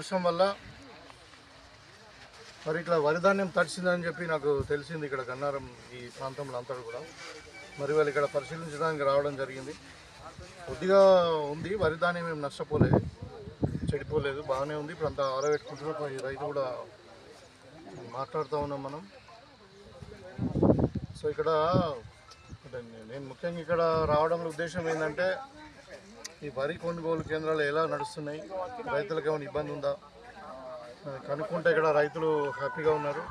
వర్షం వల్ల మరి ఇట్లా వరిధాన్యం తడిసిందని చెప్పి నాకు తెలిసింది. ఇక్కడ గన్నారం ఈ ప్రాంతంలో అంతా కూడా మరి వాళ్ళు ఇక్కడ పరిశీలించడానికి రావడం జరిగింది. కొద్దిగా ఉంది, వరిధాన్యం ఏం నష్టపోలేదు, చెడిపోలేదు, బాగానే ఉంది. ఇప్పుడు అంతా ఆరబెట్టుకుంటున్నాం. ఈ రైతు కూడా మాట్లాడుతూ ఉన్నాం మనం. సో ఇక్కడ నేను ముఖ్యంగా ఇక్కడ రావడం ఉద్దేశం ఏంటంటే ఈ వరి కొనుగోలు కేంద్రాలు ఎలా నడుస్తున్నాయి, రైతులకు ఏమైనా ఇబ్బంది ఉందా కనుక్కుంటే ఇక్కడ రైతులు హ్యాపీగా ఉన్నారు.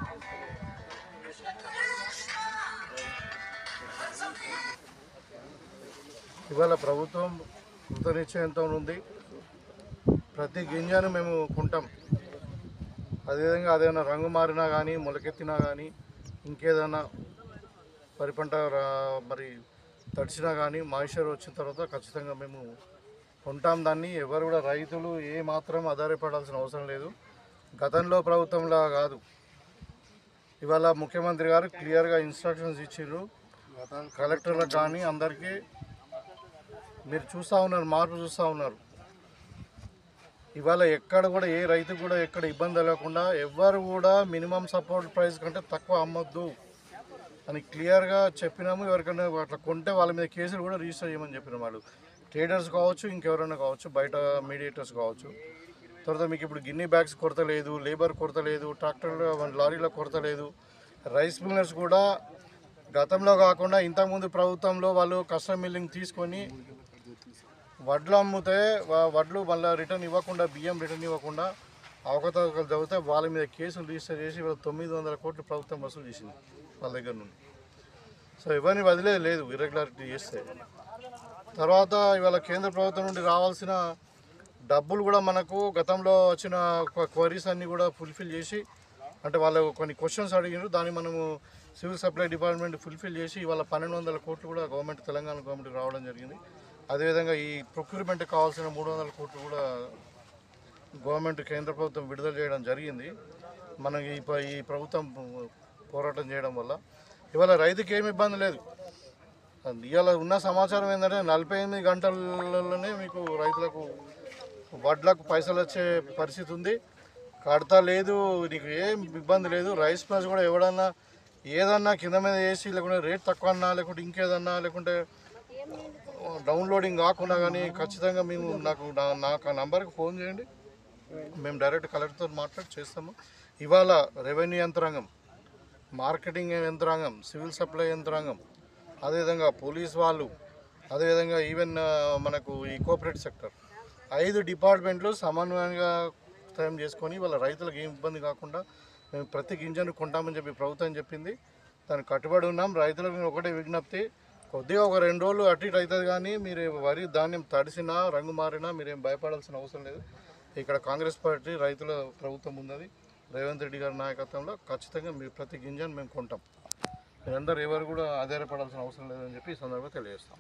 ఇవాళ ప్రభుత్వం కృతనిశ్చయంతో ఉంది. ప్రతి గింజను మేము కొంటాం. అదేవిధంగా అదేమైనా రంగు మారినా కానీ, మొలకెత్తినా కానీ, ఇంకేదైనా వరి పంట మరి తడిచినా కానీ మాయిశ్చర్ వచ్చిన తర్వాత ఖచ్చితంగా మేము కొంటాం దాన్ని. ఎవరు కూడా రైతులు ఏ మాత్రం ఆధారపడాల్సిన అవసరం లేదు. గతంలో ప్రభుత్వంలా కాదు. ఇవాళ ముఖ్యమంత్రి గారు క్లియర్గా ఇన్స్ట్రక్షన్స్ ఇచ్చారు కలెక్టర్లకు కానీ అందరికీ. మీరు చూస్తూ ఉన్నారు, మార్పు చూస్తూ ఉన్నారు. ఇవాళ ఎక్కడ కూడా ఏ రైతు కూడా ఎక్కడ ఇబ్బంది లేకుండా ఎవరు కూడా మినిమం సపోర్ట్ ప్రైస్ కంటే తక్కువ అమ్మొద్దు అని క్లియర్గా చెప్పినాము. ఎవరికైనా అట్లా కొంటే వాళ్ళ మీద కేసులు కూడా రిజిస్టర్ చేయమని చెప్పిన వాళ్ళు ట్రేడర్స్ కావచ్చు, ఇంకెవరైనా కావచ్చు, బయట మీడియేటర్స్ కావచ్చు. తర్వాత మీకు ఇప్పుడు గిన్నీ బ్యాగ్స్ కొరత లేదు, లేబర్ కొరత లేదు, ట్రాక్టర్లు లారీల కొరత లేదు. రైస్ మిల్లర్స్ కూడా గతంలో కాకుండా ఇంతకుముందు ప్రభుత్వంలో వాళ్ళు కస్టమ్ మిల్లింగ్ తీసుకొని వడ్లు అమ్మితే వడ్లు మళ్ళీ రిటర్న్ ఇవ్వకుండా, బియ్యం రిటర్న్ ఇవ్వకుండా అవకతవకలు చదివితే వాళ్ళ మీద కేసులు రిజిస్టర్ చేసి 900 కోట్లు ప్రభుత్వం వసూలు చేసింది వాళ్ళ దగ్గర నుండి. సో ఎవరిని వదిలేదు లేదు ఇర్రెగ్యులారిటీ చేస్తే. తర్వాత ఇవాళ కేంద్ర ప్రభుత్వం నుండి రావాల్సిన డబ్బులు కూడా మనకు గతంలో వచ్చిన క్వరీస్ అన్నీ కూడా ఫుల్ఫిల్ చేసి, అంటే వాళ్ళు కొన్ని క్వశ్చన్స్ అడిగినారు, దాన్ని మనము సివిల్ సప్లై డిపార్ట్మెంట్ ఫుల్ఫిల్ చేసి ఇవాళ 1200 కోట్లు కూడా గవర్నమెంట్, తెలంగాణ గవర్నమెంట్ రావడం జరిగింది. అదేవిధంగా ఈ ప్రొక్యూర్మెంట్కి కావాల్సిన 300 కోట్లు కూడా గవర్నమెంట్, కేంద్ర ప్రభుత్వం విడుదల చేయడం జరిగింది. మనకి ఈ ప్రభుత్వం పోరాటం చేయడం వల్ల ఇవాళ రైతుకి ఏమి ఇబ్బంది లేదు. ఇవాళ ఉన్న సమాచారం ఏంటంటే 48 గంటలలోనే మీకు రైతులకు వడ్లకు పైసలు వచ్చే పరిస్థితి ఉంది. కడతా లేదు, నీకు ఏం ఇబ్బంది లేదు. రైస్ ప్లస్ కూడా ఎవడన్నా ఏదన్నా కింద మీద వేసి, లేకుంటే రేట్ తక్కువ అన్నా, లేకుంటే ఇంకేదన్నా, లేకుంటే డౌన్లోడింగ్ కాకుండా కానీ ఖచ్చితంగా మేము నాకు ఆ నంబర్కి ఫోన్ చేయండి. మేము డైరెక్ట్ కలెక్టర్తో మాట్లాడి చేస్తాము. ఇవాళ రెవెన్యూ యంత్రాంగం, మార్కెటింగ్ యంత్రాంగం, సివిల్ సప్లై యంత్రాంగం, అదేవిధంగా పోలీస్ వాళ్ళు, అదేవిధంగా ఈవెన్ మనకు ఈ కోఆపరేటివ్ సెక్టర్ 5 డిపార్ట్మెంట్లు సమన్వయంగా తయం చేసుకొని వాళ్ళ రైతులకు ఏం ఇబ్బంది కాకుండా మేము ప్రతి గింజను కొంటామని చెప్పి ప్రభుత్వం చెప్పింది. దానికి కట్టుబడి ఉన్నాం. రైతులకు ఒకటే విజ్ఞప్తి, కొద్దిగా ఒక 2 రోజులు అటు ఇటు అవుతుంది కానీ మీరు వరి ధాన్యం తడిసినా, రంగు మారినా మీరేం భయపడాల్సిన అవసరం లేదు. ఇక్కడ కాంగ్రెస్ పార్టీ రైతుల ప్రభుత్వం ఉన్నది. రేవంత్ రెడ్డి గారి నాయకత్వంలో ఖచ్చితంగా మీరు ప్రతి గింజను మేము కొంటాం. మీరందరూ ఎవరు కూడా ఆధారపడాల్సిన అవసరం లేదని చెప్పి ఈ సందర్భంగా తెలియజేస్తాం.